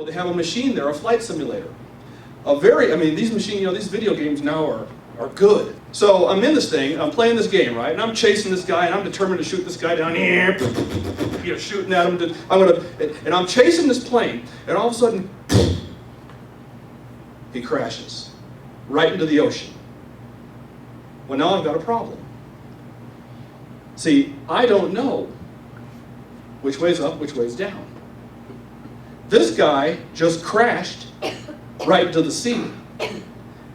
Well, they have a machine there, a flight simulator. These these video games now are good. So I'm in this thing, I'm playing this game, right? And I'm chasing this guy, and I'm determined to shoot this guy down here, shooting at him. And I'm chasing this plane, and all of a sudden, he crashes right into the ocean. Well, now I've got a problem. See, I don't know which way's up, which way's down. This guy just crashed right into the sea,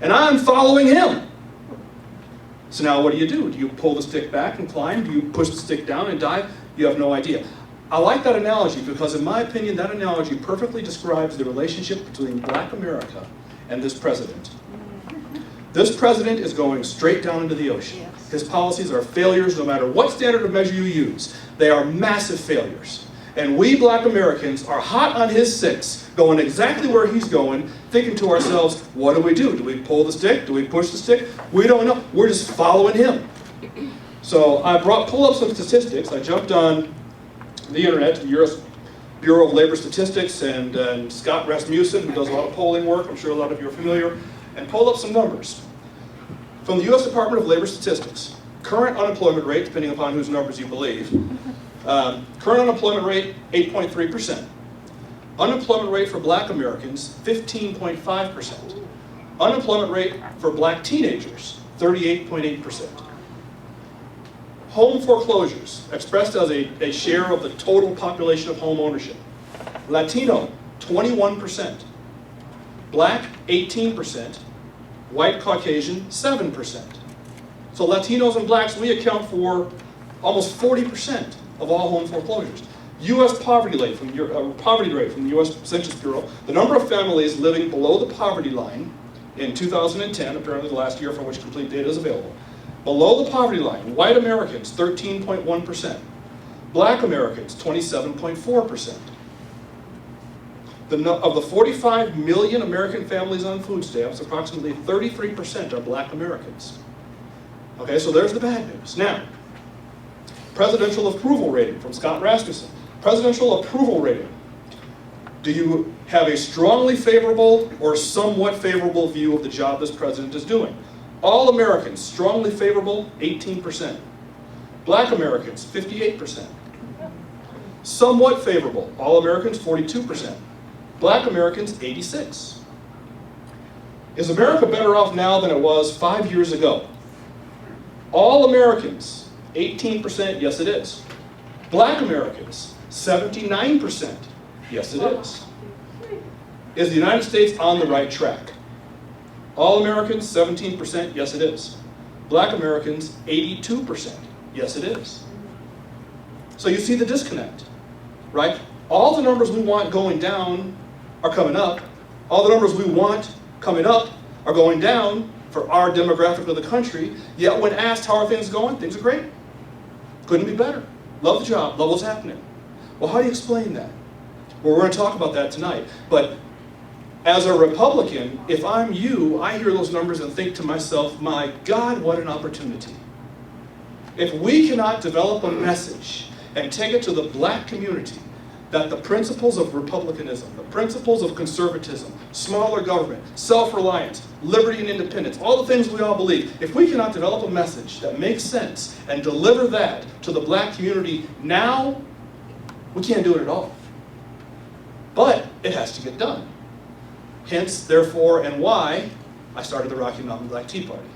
and I'm following him. So now what do? Do you pull the stick back and climb? Do you push the stick down and dive? You have no idea. I like that analogy because, in my opinion, that analogy perfectly describes the relationship between Black America and this president. This president is going straight down into the ocean. Yes. His policies are failures no matter what standard of measure you use. They are massive failures. And we Black Americans are hot on his six, going exactly where he's going, thinking to ourselves, what do? Do we pull the stick? Do we push the stick? We don't know. We're just following him. So I pulled up some statistics. I jumped on the internet to the U.S. Bureau of Labor Statistics and Scott Rasmussen, who does a lot of polling work. I'm sure a lot of you are familiar. And pulled up some numbers. From the U.S. Department of Labor Statistics, current unemployment rate, depending upon whose numbers you believe, current unemployment rate, 8.3%. Unemployment rate for Black Americans, 15.5%. Unemployment rate for Black teenagers, 38.8%. Home foreclosures, expressed as a share of the total population of home ownership. Latino, 21%. Black, 18%. White Caucasian, 7%. So Latinos and Blacks, we account for almost 40% of all home foreclosures. U.S. poverty rate from the U.S. Census Bureau, the number of families living below the poverty line in 2010, apparently the last year for which complete data is available. Below the poverty line, white Americans, 13.1%. Black Americans, 27.4%. Of the 45 million American families on food stamps, approximately 33% are Black Americans. Okay, so there's the bad news. Now, presidential approval rating from Scott Rasmussen. Presidential approval rating. Do you have a strongly favorable or somewhat favorable view of the job this president is doing? All Americans, strongly favorable, 18%. Black Americans, 58%. Somewhat favorable, all Americans, 42%. Black Americans, 86%. Is America better off now than it was 5 years ago? All Americans, 18%, yes it is. Black Americans, 79%, yes it is. Is the United States on the right track? All Americans, 17%, yes it is. Black Americans, 82%, yes it is. So you see the disconnect, right? All the numbers we want going down are coming up. All the numbers we want coming up are going down for our demographic of the country. Yet when asked how are things going, things are great. Couldn't be better. Love the job, love what's happening. Well, how do you explain that? Well, we're going to talk about that tonight. But as a Republican, if I'm you, I hear those numbers and think to myself, my God, what an opportunity. If we cannot develop a message and take it to the Black community that the principles of republicanism, the principles of conservatism, smaller government, self-reliance, liberty and independence, all the things we all believe, if we cannot develop a message that makes sense and deliver that to the Black community now, we can't do it at all. But it has to get done. Hence, therefore, and why I started the Rocky Mountain Black Tea Party.